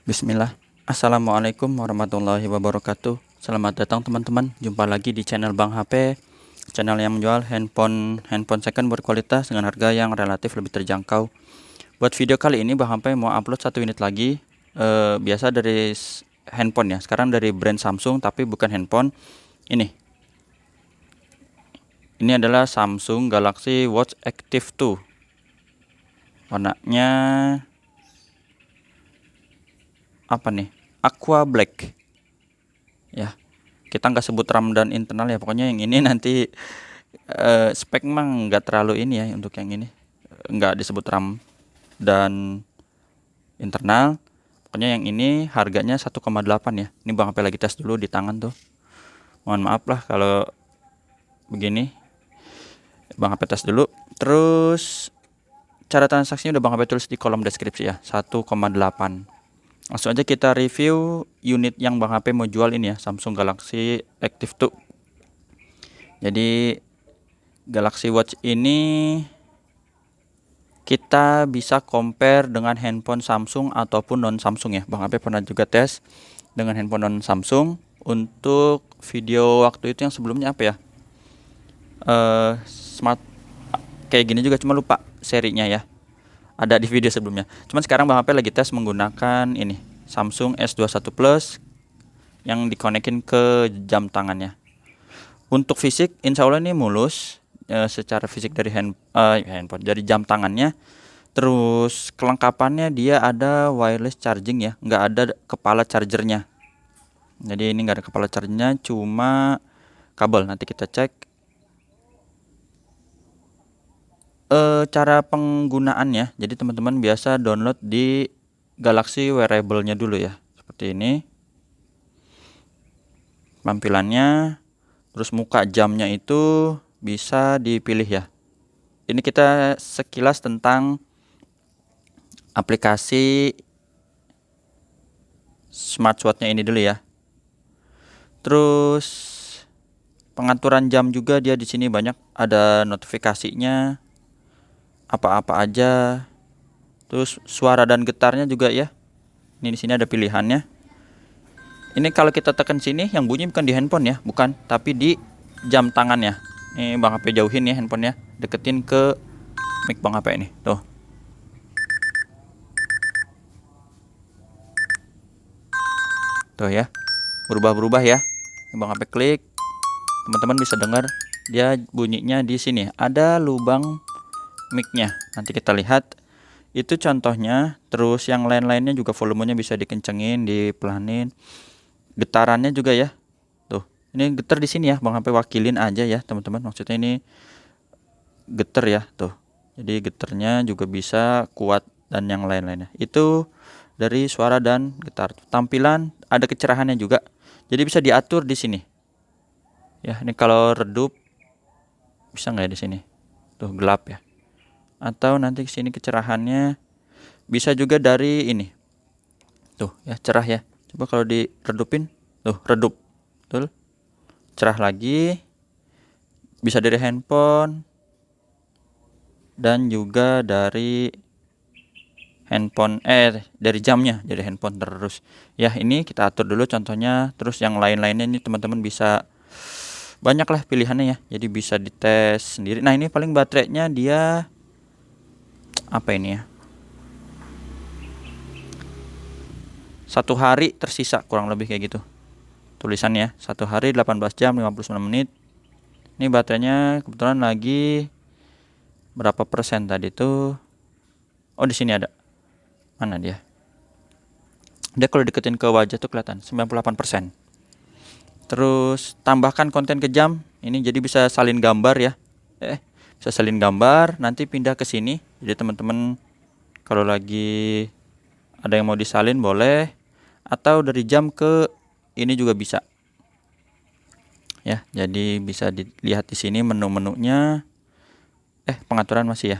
Bismillah. Assalamualaikum warahmatullahi wabarakatuh. Selamat datang teman-teman. Jumpa lagi di channel Bang HP, channel yang menjual handphone second berkualitas dengan harga yang relatif lebih terjangkau. Buat video kali ini Bang HP mau upload satu unit lagi. Biasa dari handphone ya. Sekarang dari brand Samsung tapi bukan handphone. Ini adalah Samsung Galaxy Watch Active 2. Warnanya apa nih? Aqua Black. Ya, kita nggak sebut RAM dan internal ya, pokoknya yang ini nanti spek memang nggak terlalu ini ya. Untuk yang ini nggak disebut RAM dan internal, pokoknya yang ini harganya 1,8 ya. Ini Bang HP lagi tes dulu di tangan tuh, mohon maaf lah kalau begini. Bang HP tes dulu, terus cara transaksinya udah Bang HP tulis di kolom deskripsi ya. 1,8. Langsung aja kita review unit yang Bang HP mau jual ini ya, Samsung Galaxy Active 2. Jadi Galaxy Watch ini kita bisa compare dengan handphone Samsung ataupun non Samsung ya. Bang HP pernah juga tes dengan handphone non Samsung. Untuk video waktu itu yang sebelumnya apa ya, smart kayak gini juga, cuma lupa serinya ya, ada di video sebelumnya. Cuman sekarang Bang HP lagi tes menggunakan ini Samsung S21 Plus yang dikonekin ke jam tangannya. Untuk fisik insya Allah ini mulus, secara fisik dari handphone, dari jam tangannya. Terus kelengkapannya dia ada wireless charging ya, nggak ada kepala chargernya. Jadi ini nggak ada kepala chargernya, cuma kabel. Nanti kita cek cara penggunaannya. Jadi teman-teman biasa download di Galaxy Wearable-nya dulu ya, seperti ini tampilannya. Terus muka jamnya itu bisa dipilih ya. Ini kita sekilas tentang aplikasi smartwatch-nya ini dulu ya. Terus pengaturan jam juga dia di sini banyak, ada notifikasinya apa-apa aja. Terus suara dan getarnya juga ya. Ini di sini ada pilihannya. Ini kalau kita tekan sini yang bunyi bukan di handphone ya, bukan, tapi di jam tangannya. Ini Bang HP jauhin ya handphonenya, deketin ke mic Bang HP ini. Tuh. Tuh ya. Berubah-berubah ya. Bang HP klik, teman-teman bisa dengar dia bunyinya di sini. Ada lubang mic-nya. Nanti kita lihat. Itu contohnya. Terus yang lain-lainnya juga volumenya bisa dikencengin, dipelanin. Getarannya juga ya. Tuh, ini getar di sini ya, Bang HP wakilin aja ya, teman-teman. Maksudnya ini getar ya, tuh. Jadi getarnya juga bisa kuat dan yang lain-lainnya. Itu dari suara dan getar. Tampilan ada kecerahannya juga. Jadi bisa diatur di sini. Ya, ini kalau redup bisa nggak ya di sini? Tuh gelap ya. Atau nanti sini kecerahannya bisa juga dari ini. Tuh ya, cerah ya. Coba kalau diredupin, tuh redup, betul, cerah lagi. Bisa dari handphone dan juga dari handphone, dari jamnya, dari handphone terus. Ya ini kita atur dulu contohnya. Terus yang lain-lainnya ini teman-teman bisa, banyak lah pilihannya ya. Jadi bisa dites sendiri. Nah ini paling baterainya dia apa ini ya? 1 hari tersisa kurang lebih kayak gitu tulisannya. 1 hari 18 jam 59 menit. Ini baterainya kebetulan lagi berapa persen tadi tuh? Oh di sini ada. Mana dia? Dia kalau deketin ke wajah tuh kelihatan 98%. Terus tambahkan konten ke jam. Ini jadi bisa salin gambar ya. Bisa salin gambar, nanti pindah ke sini. Jadi teman-teman kalau lagi ada yang mau disalin boleh, atau dari jam ke ini juga bisa. Ya, jadi bisa dilihat di sini menu-menunya. Pengaturan masih ya.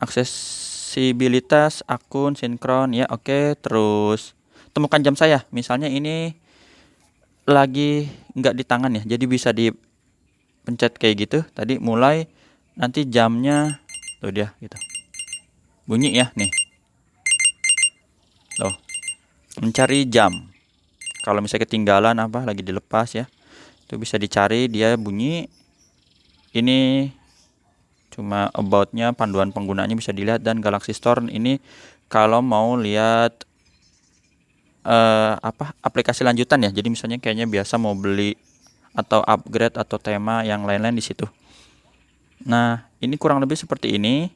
Aksesibilitas akun sinkron ya, oke. Terus temukan jam saya. Misalnya ini lagi nggak di tangan ya, jadi bisa dipencet kayak gitu. Tadi mulai, nanti jamnya tuh dia gitu. Bunyi ya nih. Loh. mencari jam. Kalau misalnya ketinggalan apa lagi dilepas ya, itu bisa dicari, dia bunyi. Ini cuma about-nya, panduan penggunanya bisa dilihat, dan Galaxy Store ini kalau mau lihat aplikasi lanjutan ya. Jadi misalnya kayaknya biasa mau beli atau upgrade atau tema yang lain-lain di situ. Nah, ini kurang lebih seperti ini.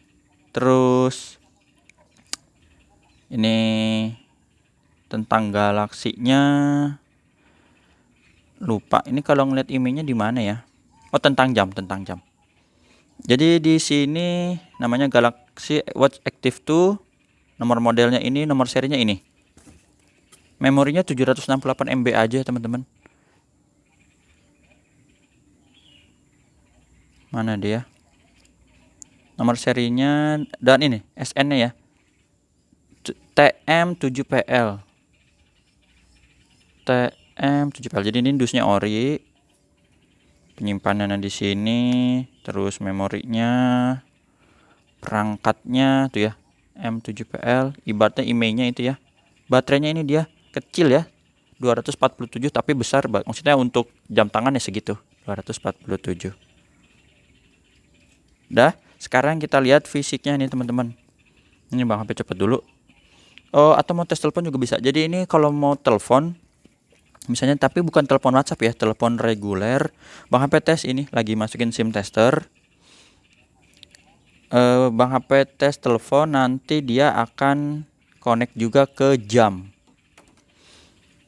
Terus ini tentang galaksinya lupa. Ini kalau ngeliat emailnya di mana ya? Oh, tentang jam. Jadi di sini namanya Galaxy Watch Active 2. Nomor modelnya ini, nomor serinya ini. Memorinya 768 MB aja, teman-teman. Mana dia? Nomor serinya dan ini SN-nya ya. TM7PL. TM7PL. Jadi ini dusnya ori. Penyimpanannya di sini, terus memorinya, perangkatnya tuh ya. M7PL, ibaratnya emailnya itu ya. Baterainya ini dia kecil ya. 247 tapi besar, maksudnya untuk jam tangan ya segitu. 247. Dah, sekarang kita lihat fisiknya nih, teman-teman. Ini Bang HP cepet dulu. Oh, atau mau tes telepon juga bisa. Jadi ini kalau mau telepon misalnya, tapi bukan telepon WhatsApp ya, telepon reguler. Bang HP tes ini lagi masukin SIM tester. Bang HP tes telepon, nanti dia akan connect juga ke jam.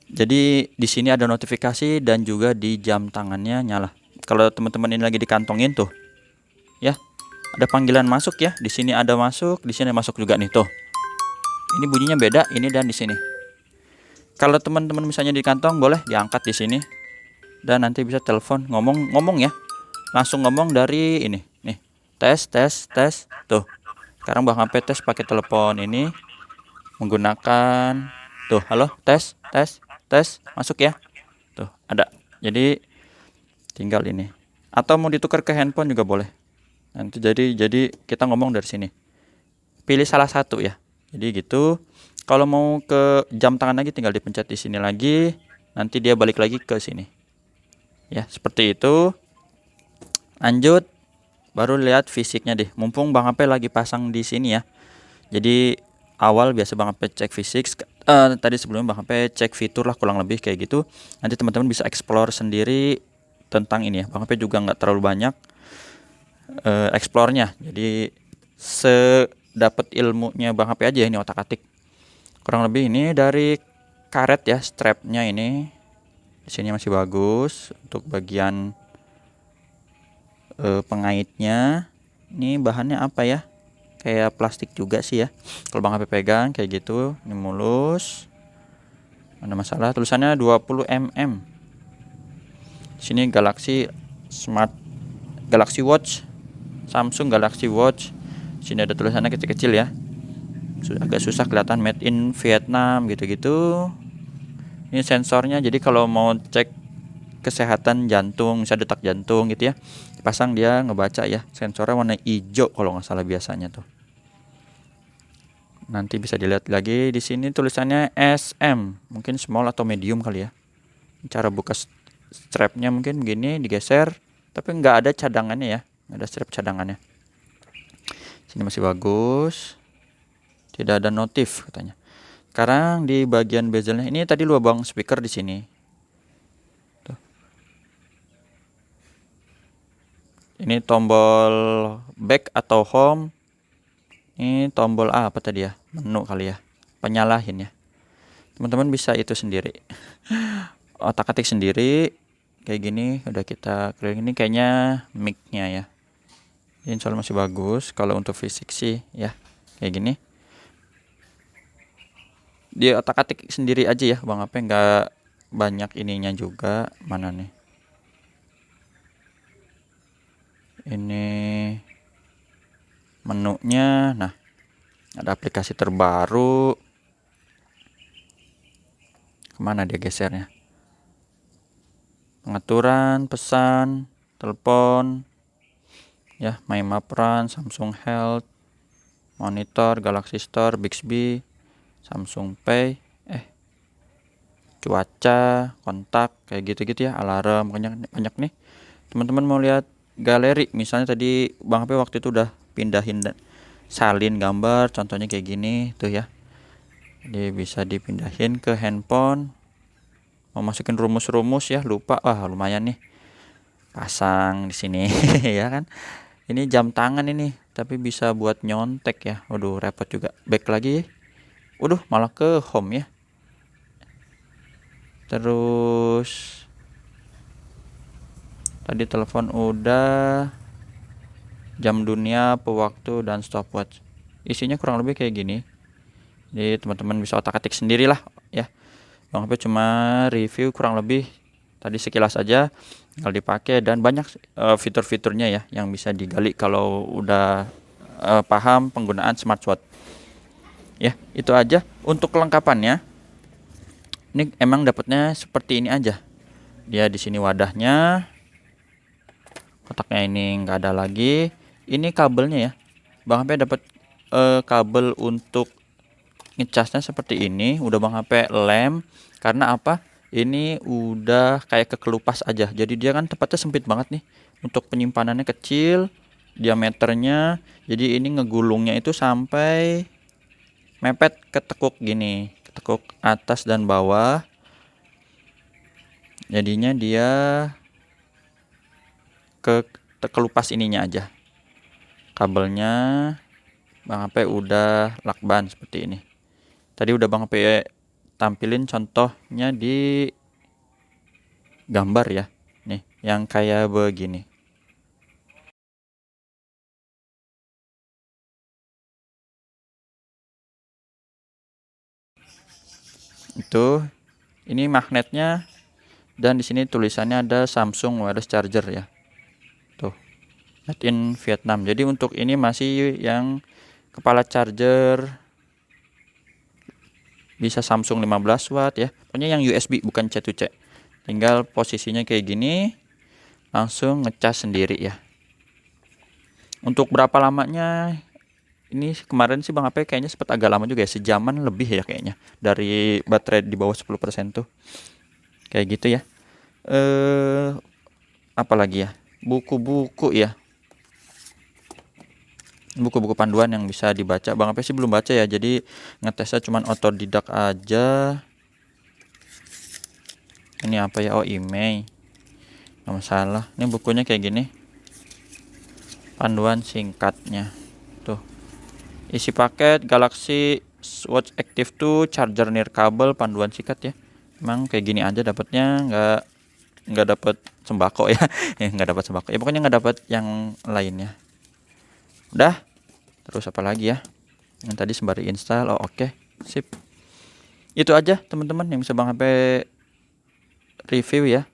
Jadi di sini ada notifikasi dan juga di jam tangannya nyala. Kalau teman-teman ini lagi dikantongin tuh, ya, ada panggilan masuk ya. Di sini ada masuk, di sini masuk juga nih tuh. Ini bunyinya beda, ini dan di sini. Kalau teman-teman misalnya di kantong, boleh diangkat di sini dan nanti bisa telepon, ngomong ya. Langsung ngomong dari ini. Nih, tes tuh. Sekarang Bang HP tes pakai telepon ini menggunakan tuh, halo, tes, masuk ya. Tuh, ada. Jadi tinggal ini. Atau mau ditukar ke handphone juga boleh. Nanti jadi kita ngomong dari sini. Pilih salah satu ya. Jadi gitu. Kalau mau ke jam tangan lagi tinggal dipencet di sini lagi, nanti dia balik lagi ke sini. Ya, seperti itu. Lanjut, baru lihat fisiknya deh. Mumpung Bang HP lagi pasang di sini ya. Jadi awal biasa Bang HP cek fisik. Tadi sebelumnya Bang HP cek fitur lah, kurang lebih kayak gitu. Nanti teman-teman bisa explore sendiri tentang ini ya. Bang HP juga nggak terlalu banyak explore-nya. Jadi sedapat ilmunya Bang HP aja ini otak-atik. Kurang lebih ini dari karet ya, strapnya ini. Di sini masih bagus untuk bagian pengaitnya. Ini bahannya apa ya? Kayak plastik juga sih ya. Kalau Bang HP pegang kayak gitu, ini mulus. Ada masalah, tulisannya 20 mm. Sini Galaxy Watch, Samsung Galaxy Watch. Sini ada tulisannya kecil-kecil ya. Agak susah kelihatan, made in Vietnam gitu-gitu. Ini sensornya, jadi kalau mau cek kesehatan jantung, misalnya detak jantung gitu ya, pasang dia ngebaca ya. Sensornya warna hijau kalau nggak salah biasanya tuh. Nanti bisa dilihat lagi di sini tulisannya SM, mungkin small atau medium kali ya. Cara buka strapnya mungkin begini, digeser, tapi nggak ada cadangannya ya, nggak ada strap cadangannya. Sini masih bagus, tidak ada notif katanya. Sekarang di bagian bezelnya ini tadi lubang speaker di sini. Tuh. Ini tombol back atau home. Ini tombol apa tadi ya? Menu kali ya. Penyalahin ya. Teman-teman bisa itu sendiri. Otak-atik sendiri. Kayak gini udah kita keliling. Ini kayaknya mic-nya ya. Ini soal masih bagus. Kalau untuk fisik sih ya kayak gini. Dia otak-atik sendiri aja ya Bang, apa nggak banyak ininya juga. Mana nih? Ini menunya. Nah, ada aplikasi terbaru. Kemana dia gesernya? Pengaturan, pesan, telepon, ya, My Map Run, Samsung Health, monitor, Galaxy Store, Bixby, Samsung Pay. cuaca, kontak, kayak gitu-gitu ya, alarm, banyak nih. Teman-teman mau lihat galeri, misalnya tadi Bang HP waktu itu udah pindahin salin gambar, contohnya kayak gini tuh ya. Jadi bisa dipindahin ke handphone. Mau masukin rumus-rumus ya, lupa, lumayan nih. Pasang di sini ya kan. Ini jam tangan ini, tapi bisa buat nyontek ya. Waduh, repot juga. Back lagi. Waduh, malah ke home ya. Terus tadi telepon udah, jam dunia, pewaktu, dan stopwatch. Isinya kurang lebih kayak gini. Jadi teman-teman bisa otak-atik sendiri lah ya. Bang HP cuma review kurang lebih tadi sekilas aja, tinggal dipakai, dan banyak fitur-fiturnya ya yang bisa digali kalau udah paham penggunaan smartwatch. Ya, itu aja untuk kelengkapannya. Ini emang dapatnya seperti ini aja. Dia di sini wadahnya, kotaknya ini nggak ada lagi. Ini kabelnya ya. Bang HP dapat kabel untuk ngecasnya seperti ini. Udah Bang HP lem. Karena apa? Ini udah kayak kekelupas aja. Jadi dia kan tempatnya sempit banget nih. Untuk penyimpanannya kecil, diameternya. Jadi ini ngegulungnya itu sampai mepet ke tekuk gini, ketekuk atas dan bawah. Jadinya dia kelupas ininya aja. Kabelnya Bang HP udah lakban seperti ini. Tadi udah Bang HP tampilin contohnya di gambar ya. Nih, yang kayak begini. Itu ini magnetnya, dan di sini tulisannya ada Samsung wireless charger ya. Tuh. Made in Vietnam. Jadi untuk ini masih yang kepala charger, bisa Samsung 15 watt ya. Pokoknya yang USB bukan C2C. Tinggal posisinya kayak gini, langsung ngecas sendiri ya. Untuk berapa lamanya? Ini kemarin sih Bang HP kayaknya sempat agak lama juga ya, sejaman lebih ya kayaknya. Dari baterai di bawah 10% tuh. Kayak gitu ya. Apalagi ya? Buku-buku ya. Buku-buku panduan yang bisa dibaca. Bang HP sih belum baca ya, jadi ngetesnya cuman otodidak aja. Ini apa ya? Oh, email. Nggak masalah. Ini bukunya kayak gini. Panduan singkatnya. Tuh. Isi paket Galaxy Watch Active 2, charger nirkabel, panduan singkat ya. Emang kayak gini aja dapatnya, nggak dapat sembako ya. Nggak dapat sembako. Ya pokoknya nggak dapat yang lainnya. Udah. Terus apa lagi ya? Yang tadi sembari install. Oh, oke. Sip. Itu aja teman-teman yang bisa Bang HP review ya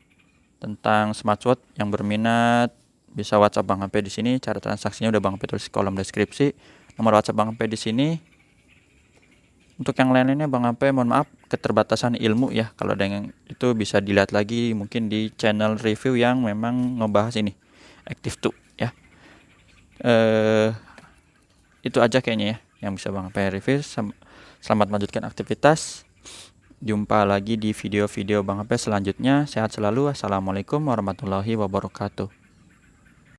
tentang smartwatch. Yang berminat bisa WhatsApp Bang HP di sini. Cara transaksinya udah Bang HP tulis di kolom deskripsi. Nomor WhatsApp Bang HP di sini. Untuk yang lain-lainnya Bang HP mohon maaf keterbatasan ilmu ya. Kalau ada yang itu bisa dilihat lagi mungkin di channel review yang memang ngebahas ini Active 2 ya. Itu aja kayaknya ya yang bisa Bang HP review. Selamat melanjutkan aktivitas. Jumpa lagi di video-video Bang HP selanjutnya. Sehat selalu. Assalamualaikum warahmatullahi wabarakatuh.